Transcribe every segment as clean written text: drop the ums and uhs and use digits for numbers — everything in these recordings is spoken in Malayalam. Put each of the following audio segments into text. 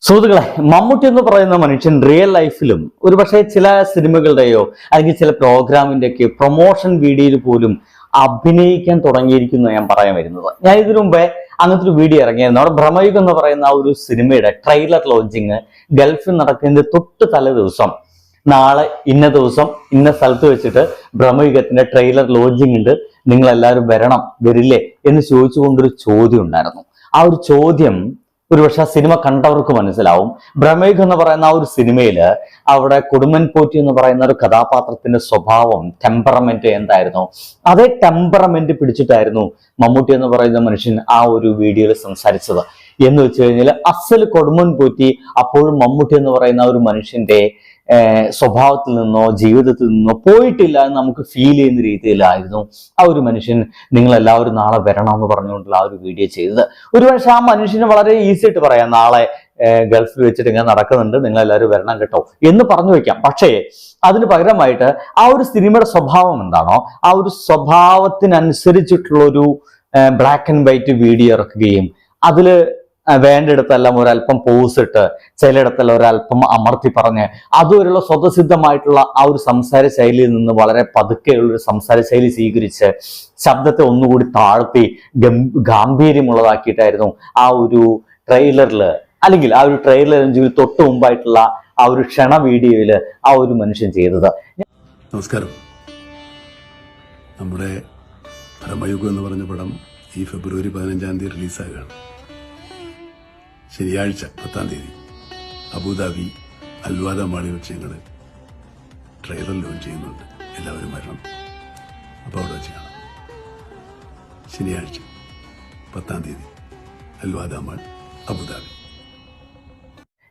സുഹൃത്തുക്കളെ, മമ്മൂട്ടി എന്ന് പറയുന്ന മനുഷ്യൻ റിയൽ ലൈഫിലും ഒരുപക്ഷെ ചില സിനിമകളുടെയോ അല്ലെങ്കിൽ ചില പ്രോഗ്രാമിന്റെയൊക്കെ പ്രൊമോഷൻ വീഡിയോയിൽ പോലും അഭിനയിക്കാൻ തുടങ്ങിയിരിക്കുന്നു ഞാൻ പറയാൻ വരുന്നത്. ഞാൻ ഇതിനു മുമ്പേ അങ്ങനത്തെ ഒരു വീഡിയോ ഇറങ്ങിയായിരുന്നു. അവിടെ ഭ്രമയുഗം എന്ന് പറയുന്ന ഒരു സിനിമയുടെ ട്രെയിലർ ലോഞ്ചിങ് ഗൾഫിൽ നടക്കുന്നതിന്റെ തൊട്ട് തലേ ദിവസം, നാളെ ഇന്ന ദിവസം ഇന്ന സ്ഥലത്ത് വെച്ചിട്ട് ഭ്രമയുഗത്തിന്റെ ട്രെയിലർ ലോഞ്ചിങ് ഉണ്ട്, നിങ്ങൾ എല്ലാവരും വരണം വരില്ലേ എന്ന് ചോദിച്ചുകൊണ്ടൊരു ചോദ്യം ഉണ്ടായിരുന്നു. ആ ഒരു ചോദ്യം ഒരുപക്ഷെ ആ സിനിമ കണ്ടവർക്ക് മനസ്സിലാവും. ഭ്രമയുഗം എന്ന് പറയുന്ന ആ ഒരു സിനിമയില് അവിടെ കൊടുമൻ പോറ്റി എന്ന് പറയുന്ന ഒരു കഥാപാത്രത്തിന്റെ സ്വഭാവം, ടെമ്പറമെന്റ് എന്തായിരുന്നു, അതേ ടെമ്പറമെന്റ് പിടിച്ചിട്ടായിരുന്നു മമ്മൂട്ടി എന്ന് പറയുന്ന മനുഷ്യൻ ആ ഒരു വീഡിയോയിൽ സംസാരിച്ചത്. എന്ന് വെച്ച് കഴിഞ്ഞാൽ അസല് കൊടുമൻ പോറ്റി അപ്പോഴും മമ്മൂട്ടി എന്ന് പറയുന്ന ഒരു മനുഷ്യന്റെ സ്വഭാവത്തിൽ നിന്നോ ജീവിതത്തിൽ നിന്നോ പോയിട്ടില്ല എന്ന് നമുക്ക് ഫീൽ ചെയ്യുന്ന രീതിയിലായിരുന്നു ആ ഒരു മനുഷ്യൻ നിങ്ങൾ എല്ലാവരും നാളെ വരണം എന്ന് പറഞ്ഞുകൊണ്ടുള്ള ആ ഒരു വീഡിയോ ചെയ്തത്. ഒരുപക്ഷെ ആ മനുഷ്യന് വളരെ ഈസി ആയിട്ട് പറയാം, നാളെ ഗൾഫിൽ വെച്ചിട്ട് ഇങ്ങനെ നടക്കുന്നുണ്ട്, നിങ്ങൾ എല്ലാവരും വരണം കേട്ടോ എന്ന് പറഞ്ഞു വെക്കാം. പക്ഷേ അതിന് പകരമായിട്ട് ആ ഒരു സിനിമയുടെ സ്വഭാവം എന്താണോ ആ ഒരു സ്വഭാവത്തിനനുസരിച്ചിട്ടുള്ള ഒരു ബ്ലാക്ക് ആൻഡ് വൈറ്റ് വീഡിയോ ഇറക്കുകയും അതില് വേണ്ടിടത്തെല്ലാം ഒരല്പം പോസ് ഇട്ട് ചിലയിടത്തെല്ലാം ഒരല്പം അമർത്തി പറഞ്ഞ് അതുവരെയുള്ള സ്വതസിദ്ധമായിട്ടുള്ള ആ ഒരു സംസാര ശൈലിയിൽ നിന്ന് വളരെ പതുക്കെയുള്ളൊരു സംസാര ശൈലി സ്വീകരിച്ച് ശബ്ദത്തെ ഒന്നുകൂടി താഴ്ത്തി ഗാംഭീര്യമുള്ളതാക്കിയിട്ടായിരുന്നു ആ ഒരു ട്രെയിലറിൽ, അല്ലെങ്കിൽ ആ ഒരു ട്രെയിലറിന് തൊട്ട് മുമ്പായിട്ടുള്ള ആ ഒരു ക്ഷണ വീഡിയോയില് ആ ഒരു മനുഷ്യൻ ചെയ്തത്. നമസ്കാരം. നമ്മുടെ ഭ്രമയുഗം എന്ന് പറഞ്ഞ പടം ഈ ഫെബ്രുവരി 15 റിലീസാകുകയാണ്. ശനിയാഴ്ച 10 അബുദാബി അൽവാദ മാളിൽ വെച്ച് ഞങ്ങൾ ട്രെയിലർ ലോഞ്ച് ചെയ്യുന്നുണ്ട്. എല്ലാവരും വരണം. അപ്പോൾ അവിടെ വെച്ച് കാണാം. ശനിയാഴ്ച 10 അൽവാദ മാൾ, അബുദാബി.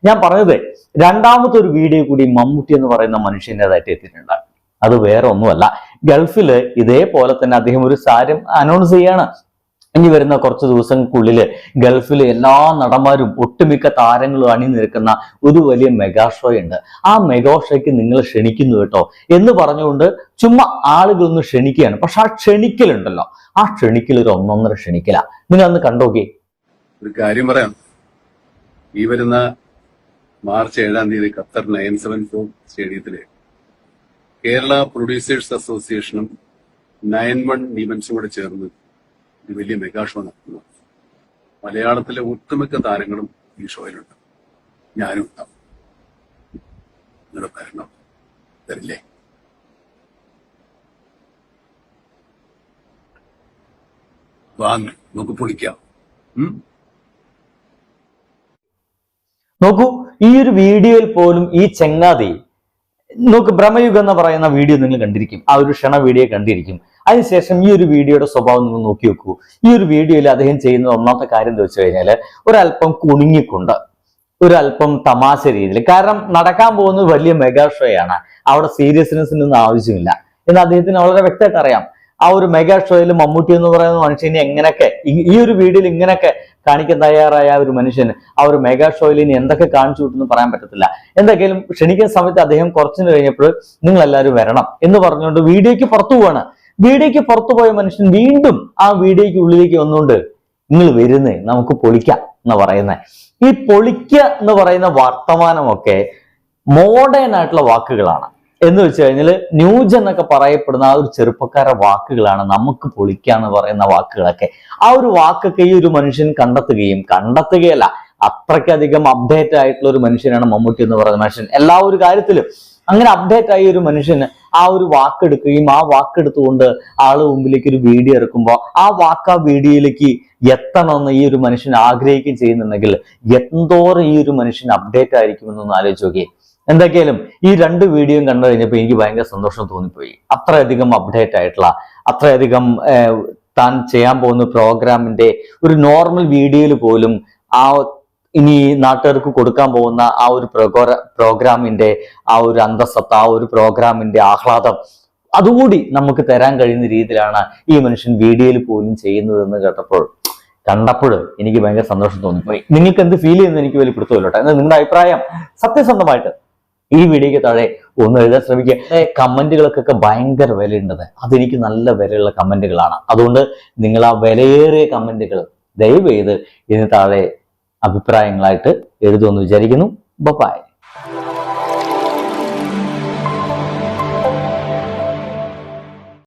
ഞാൻ പറഞ്ഞത് രണ്ടാമത്തെ ഒരു വീഡിയോ കൂടി മമ്മൂട്ടി എന്ന് പറയുന്ന മനുഷ്യൻ്റെതായിട്ട് എത്തിയിട്ടുണ്ട്. അത് വേറെ ഒന്നുമല്ല, ഗൾഫില് ഇതേപോലെ തന്നെ അദ്ദേഹം ഒരു കാര്യം അനൗൺസ് ചെയ്യാണ്. ഇനി വരുന്ന കുറച്ച് ദിവസങ്ങൾക്കുള്ളില് ഗൾഫിലെ എല്ലാ നടന്മാരും ഒട്ടുമിക്ക താരങ്ങളും അണിനിരക്കുന്ന ഒരു വലിയ മെഗാ ഷോ ഉണ്ട്. ആ മെഗാ ഷോയ്ക്ക് നിങ്ങൾ ക്ഷണിക്കുന്നു കേട്ടോ എന്ന് പറഞ്ഞുകൊണ്ട് ചുമ്മാ ആളുകളൊന്ന് ക്ഷണിക്കുകയാണ്. പക്ഷെ ആ ക്ഷണിക്കലുണ്ടല്ലോ, ആ ക്ഷണിക്കൽ ഒരു ഒന്നൊന്നര ക്ഷണിക്കല. നിങ്ങൾ അന്ന് കണ്ടോക്കെ. ഒരു കാര്യം പറയാം. ഈ വരുന്ന മാർച്ച് 7 ഖത്തർ 974 സ്റ്റേഡിയത്തില് കേരള പ്രൊഡ്യൂസേഴ്സ് അസോസിയേഷനും 91 ഈവൻസും കൂടെ ചേർന്ന് ഒരു വലിയ മെഗാ ഷോ നടത്തുന്നു. മലയാളത്തിലെ ഒട്ടുമിക്ക താരങ്ങളും ഈ ഷോയിലുണ്ട്. ഞാനും ഉണ്ടാവും. നിങ്ങളുടെ ഭരണം തരില്ലേ? വാങ്ങി നമുക്ക് പൊളിക്കാം. നോക്കൂ, ഈ ഒരു വീഡിയോയിൽ പോലും ഈ ചെങ്ങാതി നോക്ക്, ഭ്രമയുഗം എന്ന് പറയുന്ന വീഡിയോ നിങ്ങൾ കണ്ടിരിക്കും, ആ ഒരു ക്ഷണ വീഡിയോ കണ്ടിരിക്കും. അതിനുശേഷം ഈ ഒരു വീഡിയോയുടെ സ്വഭാവം നിങ്ങൾ നോക്കി വെക്കൂ. ഈ ഒരു വീഡിയോയിൽ അദ്ദേഹം ചെയ്യുന്ന ഒന്നാമത്തെ കാര്യം എന്താ വെച്ച് കഴിഞ്ഞാല് ഒരല്പം കുണുങ്ങിക്കൊണ്ട്, ഒരല്പം തമാശ രീതിയിൽ, കാരണം നടക്കാൻ പോകുന്നത് വലിയ മെഗാ ഷോ ആണ്, അവിടെ സീരിയസ്നെസ്സിനൊന്നും ആവശ്യമില്ല എന്ന് അദ്ദേഹത്തിന് വളരെ വ്യക്തമായിട്ട് അറിയാം. ആ ഒരു മെഗാ ഷോയിൽ മമ്മൂട്ടി എന്ന് പറയുന്ന മനുഷ്യനെ എങ്ങനെയൊക്കെ ഈ ഒരു വീഡിയോയിൽ ഇങ്ങനെയൊക്കെ കാണിക്കാൻ തയ്യാറായ ഒരു മനുഷ്യന് ആ ഒരു മെഗാ ഷോയിൽ ഇനി എന്തൊക്കെ കാണിച്ചു വിട്ടെന്ന് പറയാൻ പറ്റത്തില്ല. എന്തൊക്കെയാലും ക്ഷണിക്കുന്ന സമയത്ത് അദ്ദേഹം കുറച്ചു കഴിഞ്ഞപ്പോൾ നിങ്ങൾ എല്ലാവരും വരണം എന്ന് പറഞ്ഞുകൊണ്ട് വീഡിയോയ്ക്ക് പുറത്തു പോവാണ്. വീഡിയോയ്ക്ക് പുറത്തു പോയ മനുഷ്യൻ വീണ്ടും ആ വീഡിയോയ്ക്ക് ഉള്ളിലേക്ക് വന്നുകൊണ്ട് നിങ്ങൾ വരുന്നേ നമുക്ക് പൊളിക്കാം എന്ന് പറയുന്നത്. ഈ പൊളിക്കുക എന്ന് പറയുന്ന വർത്തമാനമൊക്കെ മോഡേൺ ആയിട്ടുള്ള വാക്കുകളാണ്. എന്ന് വെച്ച് കഴിഞ്ഞാൽ ന്യൂജ് എന്നൊക്കെ പറയപ്പെടുന്ന ആ ഒരു ചെറുപ്പക്കാരുടെ വാക്കുകളാണ് നമുക്ക് പൊളിക്കാന്ന് പറയുന്ന വാക്കുകളൊക്കെ. ആ ഒരു വാക്കൊക്കെ ഈ ഒരു മനുഷ്യൻ കണ്ടെത്തുകയല്ല, അത്രയ്ക്കധികം അപ്ഡേറ്റ് ആയിട്ടുള്ള ഒരു മനുഷ്യനാണ് മമ്മൂട്ടി എന്ന് പറയുന്ന മനുഷ്യൻ. എല്ലാ ഒരു കാര്യത്തിലും അങ്ങനെ അപ്ഡേറ്റ് ആയ ഒരു മനുഷ്യന് ആ ഒരു വാക്കെടുക്കുകയും ആ വാക്കെടുത്തുകൊണ്ട് ആള് മുമ്പിലേക്ക് ഒരു വീഡിയോ ഇറക്കുമ്പോൾ ആ വാക്ക് ആ വീഡിയോയിലേക്ക് എത്തണമെന്ന് ഈ ഒരു മനുഷ്യൻ ആഗ്രഹിക്കുകയും ചെയ്യുന്നുണ്ടെങ്കിൽ എന്തോരം ഈ ഒരു മനുഷ്യൻ അപ്ഡേറ്റ് ആയിരിക്കുമെന്നൊന്ന് ആലോചിച്ച് നോക്കിയേ. എന്തൊക്കെയാലും ഈ രണ്ട് വീഡിയോയും കണ്ടു കഴിഞ്ഞപ്പോൾ എനിക്ക് ഭയങ്കര സന്തോഷം തോന്നിപ്പോയി. അത്രയധികം അപ്ഡേറ്റ് ആയിട്ടുള്ള, അത്രയധികം താൻ ചെയ്യാൻ പോകുന്ന പ്രോഗ്രാമിന്റെ ഒരു നോർമൽ വീഡിയോയിൽ പോലും ആ ഇനി നാട്ടുകാർക്ക് കൊടുക്കാൻ പോകുന്ന ആ ഒരു പ്രോഗ്രാമിന്റെ ആ ഒരു അന്തസത്ത, ആ ഒരു പ്രോഗ്രാമിന്റെ ആഹ്ലാദം അതുകൂടി നമുക്ക് തരാൻ കഴിയുന്ന രീതിയിലാണ് ഈ മനുഷ്യൻ വീഡിയോയിൽ പോലും ചെയ്യുന്നതെന്ന് കണ്ടപ്പോൾ എനിക്ക് ഭയങ്കര സന്തോഷം തോന്നിപ്പോയി. നിങ്ങൾക്ക് എന്ത് ഫീൽ ചെയ്യുന്നത് എനിക്ക് വലിയ പിടുത്തമില്ലോട്ടെ. എന്നാൽ നിങ്ങളുടെ അഭിപ്രായം സത്യസന്ധമായിട്ട് ഈ വീഡിയോയ്ക്ക് താഴെ ഒന്ന് എഴുതാൻ ശ്രമിക്കുക. കമന്റുകൾക്കൊക്കെ ഭയങ്കര വിലയുണ്ടത്, അതെനിക്ക് നല്ല വിലയുള്ള കമന്റുകളാണ്. അതുകൊണ്ട് നിങ്ങൾ ആ വിലയേറിയ കമന്റുകൾ ദയവ് ചെയ്ത് ഇതിന് താഴെ അഭിപ്രായങ്ങളായിട്ട് എഴുതുമെന്ന് വിചാരിക്കുന്നു. ബൈ.